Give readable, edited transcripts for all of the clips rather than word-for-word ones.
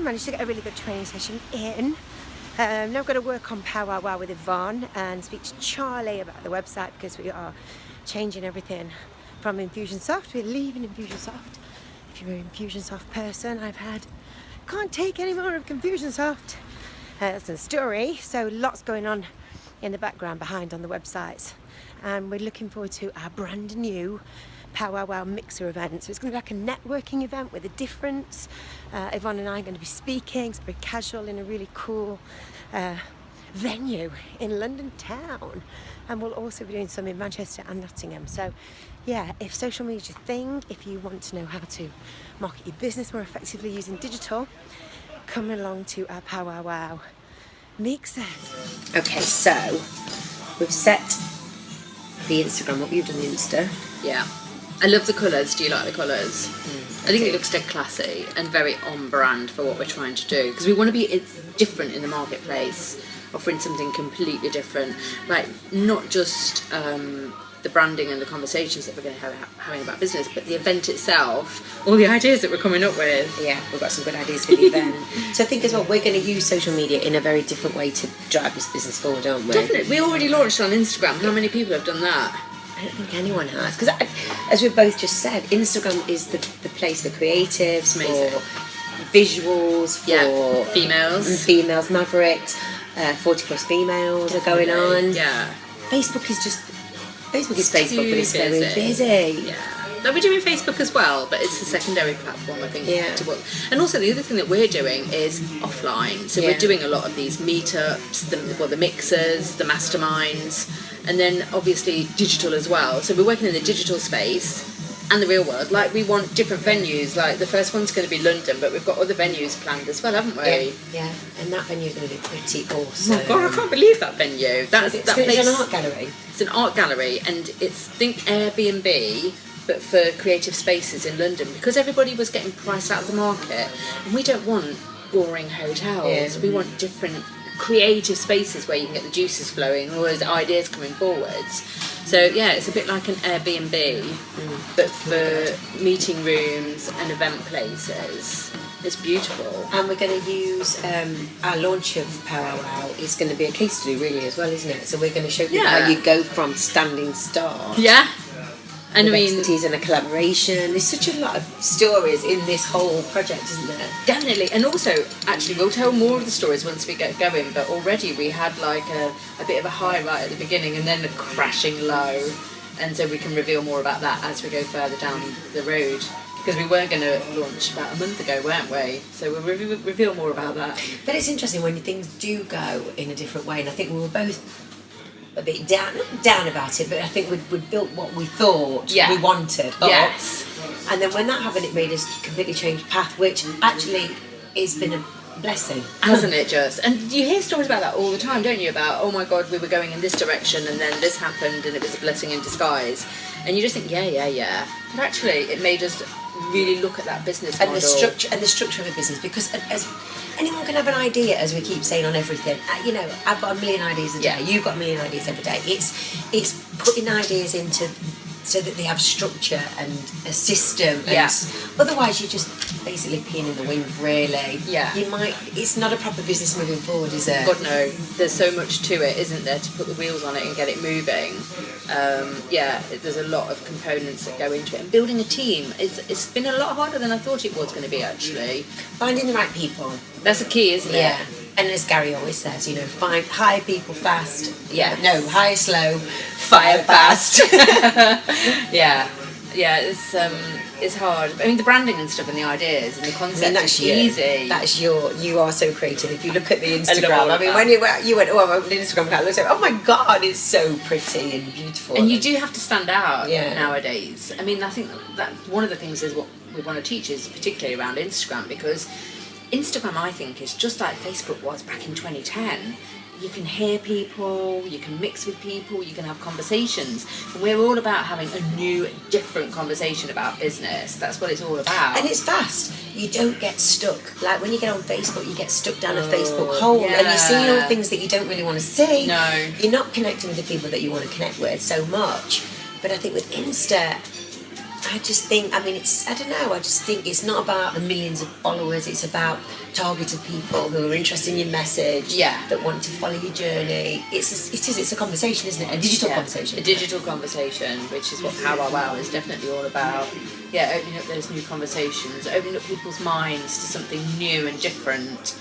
Managed to get a really good training session in. Now I'm going to work on Powwow with Yvonne and speak to Charlie about the website, because we are changing everything from Infusionsoft. We're leaving Infusionsoft. If you're an Infusionsoft person, I've had can't take any more of Infusionsoft. That's a story. So lots going on in the background behind on the websites, and we're looking forward to our brand new Powwow Mixer event. So it's going to be like a networking event with a difference. Yvonne and I are going to be speaking. It's very casual in a really cool venue in London town, and we'll also be doing some in Manchester and Nottingham. So yeah, if social media is your thing, if you want to know how to market your business more effectively using digital, come along to our Powwow Mixer. Okay, so we've set the Instagram up. You've done the Insta. Yeah. I love the colours. Do you like the colours? I think it looks dead classy and very on brand for what we're trying to do, because we want to be different in the marketplace, offering something completely different, like not just the branding and the conversations that we're going to have having about business, but the event itself, all the ideas that we're coming up with. Yeah, we've got some good ideas for the event. So I think as well, we're going to use social media in a very different way to drive this business forward, aren't we? Definitely. We already launched on Instagram. How many people have done that? I don't think anyone has, because as we've both just said, Instagram is the place for creatives, for visuals, for females, mavericks, 40 plus females are going on. Yeah. Facebook is Facebook, but it's very busy. Yeah. No, we're doing Facebook as well, but it's a secondary platform, I think. Yeah. And also the other thing that we're doing is offline. So we're doing a lot of these meetups, the mixers, the masterminds, and then obviously digital as well. So we're working in the digital space and the real world. Like, we want different venues. Like, the first one's going to be London, but we've got other venues planned as well, haven't we? Yeah. And that venue is going to be pretty awesome. Oh my God, I can't believe that venue. It's an art gallery. It's an art gallery, and it's, think Airbnb, but for creative spaces in London, because everybody was getting priced out of the market, and we don't want boring hotels. We want different creative spaces where you can get the juices flowing and all those ideas coming forwards. So yeah, it's a bit like an Airbnb, but for meeting rooms and event places. It's beautiful. And we're going to use our launch of Powwow is going to be a case study really as well, isn't it? So we're going to show you how you go from standing start. Yeah. And I mean, expertise and a collaboration. There's such a lot of stories in this whole project, isn't there? Definitely. And also, actually, we'll tell more of the stories once we get going, but already we had like a bit of a high right at the beginning and then a crashing low, and so we can reveal more about that as we go further down the road, because we were going to launch about a month ago, weren't we? So we'll reveal more about that. But it's interesting when things do go in a different way, and I think we were both a bit down about it, but I think we'd built what we thought we wanted. Yes. And then when that happened, it made us completely change path, which actually has been a blessing. Hasn't it just? And you hear stories about that all the time, don't you? About, oh my God, we were going in this direction and then this happened and it was a blessing in disguise. And you just think, yeah. But actually, it made us really look at that business model. And the structure of a business, because as anyone can have an idea, as we keep saying on everything. I've got a million ideas a day. You've got a million ideas every day. It's putting ideas into so that they have structure and a system. And otherwise, you're just basically peeing in the wind, really. Yeah. It's not a proper business moving forward, is it? God, no. There's so much to it, isn't there, to put the wheels on it and get it moving. There's a lot of components that go into it. And building a team, it's been a lot harder than I thought it was going to be, actually. Finding the right people. That's the key, isn't it? Yeah. And as Gary always says, hire people fast. Yeah. No, hire slow, fire fast. Yeah, it's hard. I mean, the branding and stuff and the ideas and the concept is easy. You are so creative. If you look at the Instagram, when you went, I opened Instagram account, I looked at, oh my God, it's so pretty and beautiful. And you do have to stand out nowadays. I mean, I think that one of the things is what we want to teach is particularly around Instagram, because Instagram, I think, is just like Facebook was back in 2010. You can hear people, you can mix with people, you can have conversations. And we're all about having a new, different conversation about business. That's what it's all about. And it's fast. You don't get stuck. Like when you get on Facebook, you get stuck down a Facebook hole and you're seeing all things that you don't really want to see. No. You're not connecting with the people that you want to connect with so much. But I think with Insta, I just think, I don't know, I just think it's not about the millions of followers, it's about targeted people who are interested in your message, that want to follow your journey. It's a conversation, isn't it? A digital conversation. A digital conversation, which is what Power Wow is definitely all about. Yeah, opening up those new conversations, opening up people's minds to something new and different.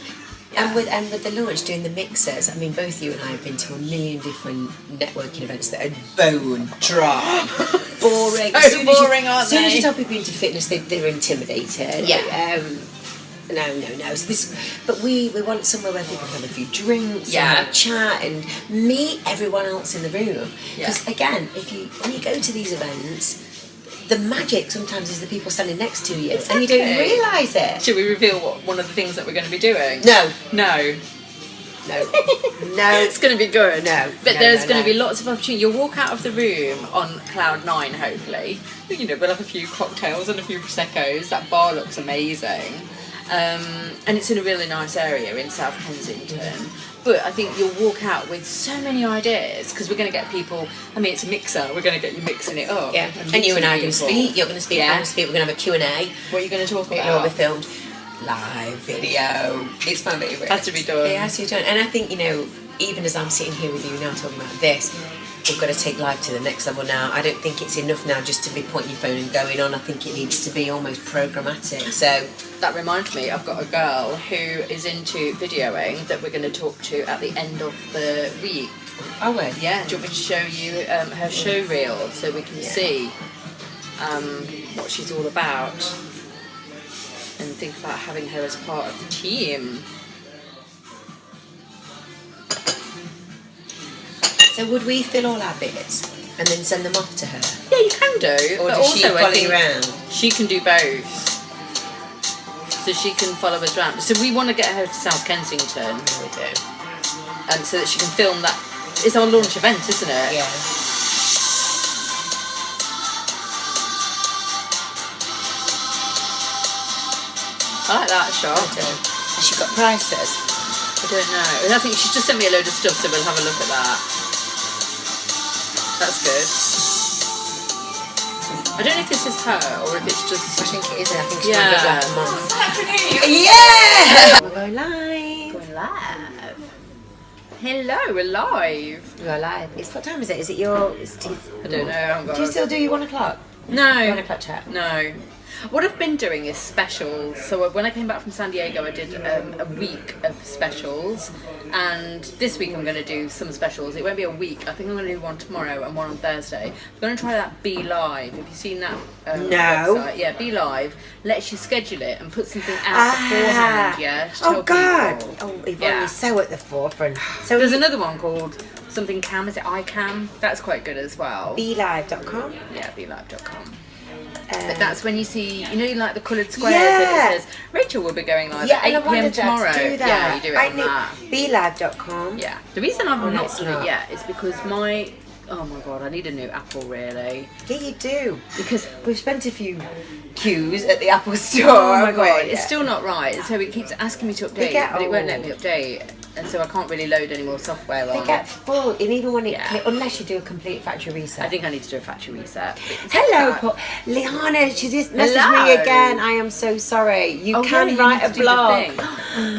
And with the launch, doing the mixers, both you and I have been to a million different networking events that are bone dry, boring. So boring, aren't they? As soon as you they? tell people into fitness, they're intimidated. Yeah. No. So but we want somewhere where people can have a few drinks, and Yeah. have a chat, and meet everyone else in the room. Because again, when you go to these events, the magic sometimes is the people standing next to you, and you don't realise it. Should we reveal what one of the things that we're going to be doing? No. It's going to be good. But there's going to be no. lots of opportunity. You'll walk out of the room on cloud 9, hopefully. We'll have a few cocktails and a few Prosecco's. That bar looks amazing. And it's in a really nice area in South Kensington. But I think you'll walk out with so many ideas, because we're going to get people, it's a mixer, we're going to get you mixing it up. Yeah, and you and I are going to speak, you're going to speak, I'm going to speak, we're going to have a Q&A. What are you going to talk about? It'll all be filmed. Live video. It's my favourite. Has to be done. It has to be done. And I think, even as I'm sitting here with you now talking about this, we've got to take life to the next level now. I don't think it's enough now just to be pointing your phone and going on. I think it needs to be almost programmatic. So that reminds me, I've got a girl who is into videoing that we're going to talk to at the end of the week. Oh, wait. Yeah, do you want me to show you her show reel so we can see what she's all about and think about having her as part of the team. So would we fill all our bits and then send them off to her? Yeah, you can do. Or but does also, she I follow think you around? she can do both. So she can follow us around. So we want to get her to South Kensington. We do. So that she can film that. It's our launch event, isn't it? Yeah. I like that shot. I do. Has she got prices? I don't know. I think she's just sent me a load of stuff, so we'll have a look at that. That's good. I don't know if this is her or if it's just. I think it is. I think she's Yeah. like a month. Yeah! We're going live. We're live. Hello, we're live. We're live. What time is it? Is it your... I don't know. Do you still do your 1 o'clock? No. 1 o'clock chat? No. What I've been doing is specials. So when I came back from San Diego, I did a week of specials, and this week I'm going to do some specials. It won't be a week. I think I'm going to do one tomorrow and one on Thursday. I'm going to try that Be Live. Have you seen that? No. Website? Yeah, Be Live lets you schedule it and put something out beforehand. Yeah. To tell God! people. Oh, Yvonne, Yeah. you're so at the forefront. So There's another one called something Cam. Is it iCam? That's quite good as well. BeLive.com. Yeah, BeLive.com. But that's when you see, like the coloured squares Yeah. and it says Rachel will be going live Yeah, at and I 8 p.m. wanted to tomorrow. do that. Yeah, you do it on that. BeLive.com. Yeah. The reason I've not it's done not. it yet is because oh my god, I need a new Apple really. Yeah, you do. Because We've spent a few queues at the Apple store. oh my haven't we? god, it's still not right. So it keeps asking me to update, get but it won't let old. me update. And so I can't really load any more software on They get full, and even when unless you do a complete factory reset. I think I need to do a factory reset. Hello, Paul. Liana, she just messaged Hello. me again. I am so sorry. You can really? write You a need to do the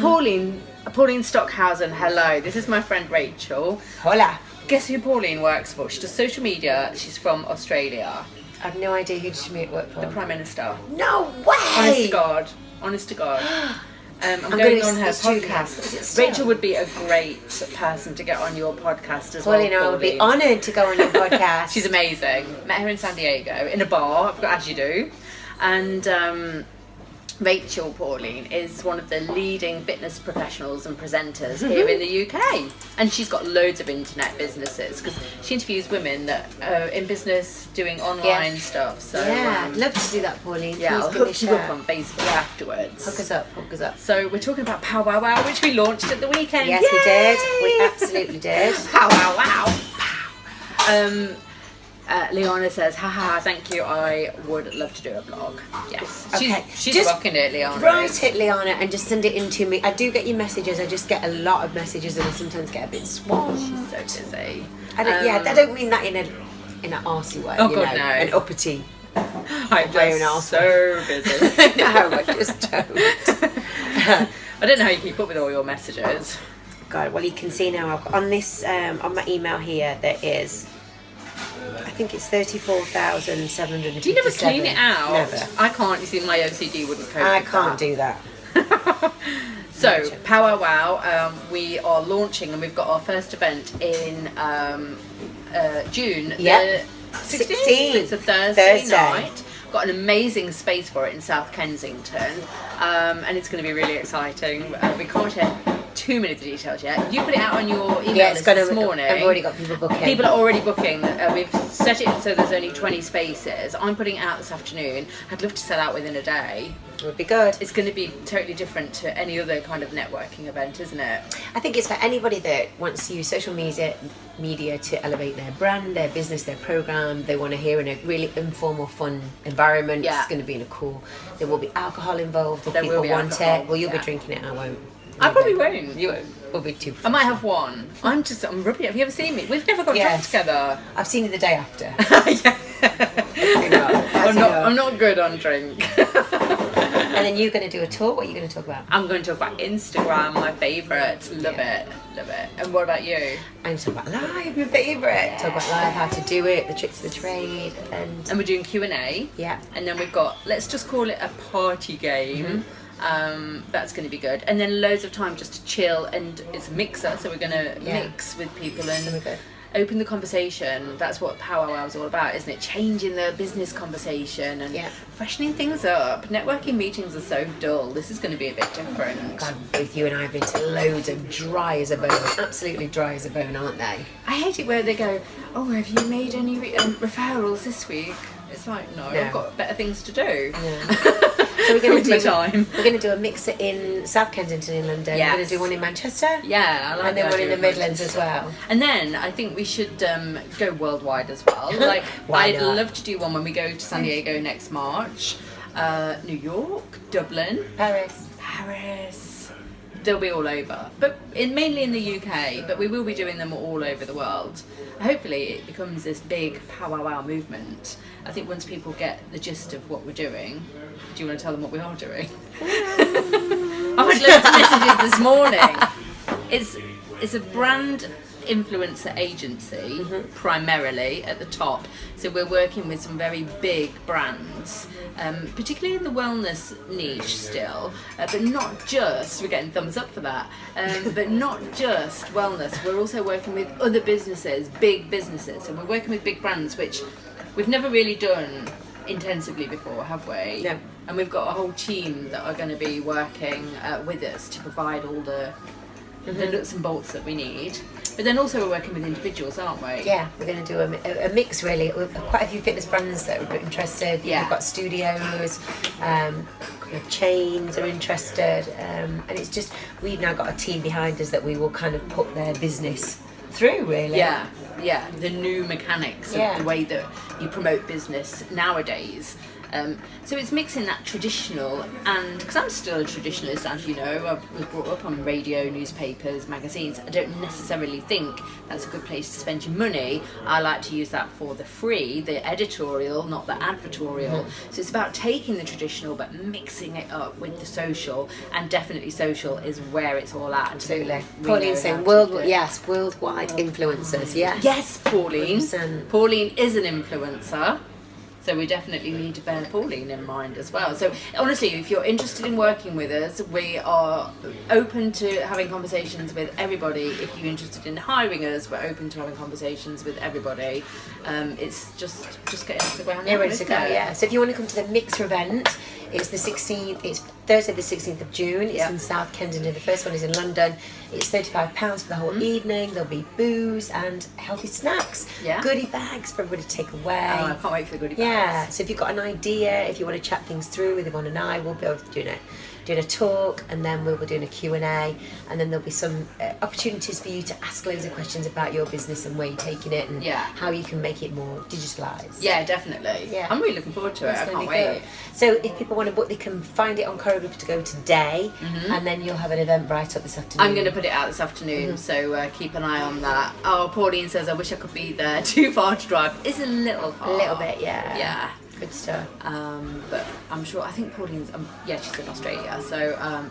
blog. thing. Pauline Stockhausen, hello. This is my friend Rachel. Hola. Guess who Pauline works for? She does social media. She's from Australia. I have no idea who did she work for. The Prime Minister. No way. Honest to God. Honest to God. I'm gonna going be on her stupid. podcast. Is it still? Rachel would be a great person to get on your podcast as Pauline, well. I would be honoured to go on your podcast. She's amazing. Met her in San Diego in a bar, as you do. And Rachel Pauline is one of the leading fitness professionals and presenters here in the UK, and she's got loads of internet businesses because she interviews women that are in business doing online stuff. So yeah, I'd love to do that, Pauline. yeah, Please I'll give me a hook you up shout. on Facebook afterwards. Hook us up, hook us up. So we're talking about Pow Wow Wow, which we launched at the weekend. Yes, Yay! we did. We absolutely did. Pow Wow Wow. Pow. Liana says, haha, thank you, I would love to do a blog. Yes. Okay. She's Just rocking it, Liana. Write it, Liana, and just send it in to me. I do get your messages. I just get a lot of messages, and I sometimes get a bit swamped. She's so busy. I don't mean that in an arsey way. Oh, you God, know, no. an uppity I'm just so busy. No, I just don't. I don't know how you keep up with all your messages. God, well, you can see now on this on my email here there is, I think it's 34,757. Do you never clean it out? Never. I can't. You see, my OCD wouldn't cope. I with can't that. do that. So, Power Wow, we are launching, and we've got our first event in June. Yep. The 16th. It's a Thursday night. Got an amazing space for it in South Kensington, and it's going to be really exciting. We can't share too many of the details yet. You put it out on your email list this morning. I've already got people booking. People are already booking. We've set it so there's only 20 spaces. I'm putting it out this afternoon. I'd love to sell out within a day. It would be good. It's going to be totally different to any other kind of networking event, isn't it? I think it's for anybody that wants to use social media to elevate their brand, their business, their program. They want to hear in a really informal, fun environment. Yeah. It's going to be in a cool. There will be alcohol involved. If There people will be want alcohol, it. Well, you'll yeah. be drinking it. I won't. I probably won't. You won't. We'll be too. I might have one. I'm rubbish. Have you ever seen me? We've never got drunk Yes. together. I've seen you the day after. Yeah. I'm not good on drink. And then you're going to do a talk. What are you going to talk about? I'm going to talk about Instagram, my favourite. Love it. And what about you? I'm going to talk about live, my favourite. Talk about live, how to do it, the tricks of the trade, and we're doing Q&A. Yeah. And then we've got, let's just call it a party game. That's going to be good. And then loads of time just to chill, and it's a mixer, so we're going to mix with people and open the conversation. That's what Power Wow is all about, isn't it? Changing the business conversation and freshening things up. Networking meetings are so dull. This is going to be a bit different. God, both you and I have been to loads of dry as a bone, absolutely dry as a bone, aren't they? I hate it where they go, oh, have you made any referrals this week? It's like, no, I've got better things to do. Yeah. So we're going to do a mixer in South Kensington in London. Yes. We're going to do one in Manchester. Yeah, I like and then the one in idea the of Midlands as well. And then I think we should go worldwide as well. Like, I'd love to do one when we go to San Diego next March. New York, Dublin, Paris. They'll be all over, but mainly in the UK. But we will be doing them all over the world. Hopefully, it becomes this big Power Wow movement. I think once people get the gist of what we're doing, do you want to tell them what we are doing? I've had loads of messages this morning. It's a brand influencer agency, primarily at the top. So we're working with some very big brands, particularly in the wellness niche still, but not just, we're getting thumbs up for that, but not just wellness. We're also working with other businesses, big businesses. So we're working with big brands, which we've never really done intensively before, have we? No. And we've got a whole team that are going to be working with us to provide all the nuts and bolts that we need. But then also we're working with individuals, aren't we? Yeah, we're going to do a mix really. We've quite a few fitness brands that are interested. Yeah. We've got studios, chains are interested, and it's just, we've now got a team behind us that we will kind of put their business through, really. Yeah, the new mechanics of the way that you promote business nowadays. So it's mixing that traditional, and because I'm still a traditionalist, as you know, I was brought up on radio, newspapers, magazines. I don't necessarily think that's a good place to spend your money. I like to use that for the free, the editorial, not the advertorial. So it's about taking the traditional but mixing it up with the social, and definitely social is where it's all at. Absolutely. Pauline's saying worldwide influencers, Yes, Pauline. 100%. Pauline is an influencer. So we definitely need to bear Pauline in mind as well. So honestly, if you're interested in working with us, we are open to having conversations with everybody. If you're interested in hiring us, we're open to having conversations with everybody. It's just getting off the ground. They're ready to go, yeah. So if you want to come to the Mixer event, it's the 16th, it's Thursday the 16th of June, it's in South Kensington, the first one is in London. It's £35 for the whole evening. There'll be booze and healthy snacks, goodie bags for everybody to take away. Oh, I can't wait for the goodie bags. Yeah, so if you've got an idea, if you want to chat things through with Yvonne and I, we'll be able to doing a talk, and then we'll be doing a Q&A, and then there'll be some opportunities for you to ask loads of questions about your business and where you're taking it, and how you can make it more digitalised. Yeah, definitely. Yeah. I'm really looking forward to it. I can't wait. Good. So if people want to book, they can find it on Choreographer to go today, and then you'll have an event right up this afternoon. I'm going to put it out this afternoon, so keep an eye on that. Oh, Pauline says, I wish I could be there. Too far to drive. It's a little far. A little bit, yeah. Yeah. Good stuff. But I'm sure, I think Pauline's, she's in Australia, so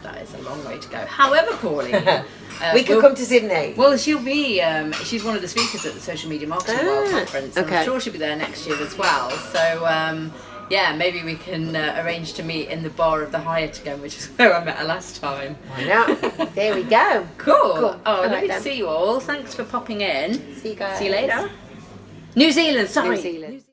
that is a long way to go. However, Pauline, we could come to Sydney. Well, she'll be, she's one of the speakers at the Social Media Marketing World Conference, and I'm sure she'll be there next year as well. So, maybe we can arrange to meet in the bar of the Hyatt again, which is where I met her last time. Why not? There we go. Cool. Oh, All lovely right, to then. see you all. Thanks for popping in. See you guys. See you later. New Zealand, sorry. New Zealand.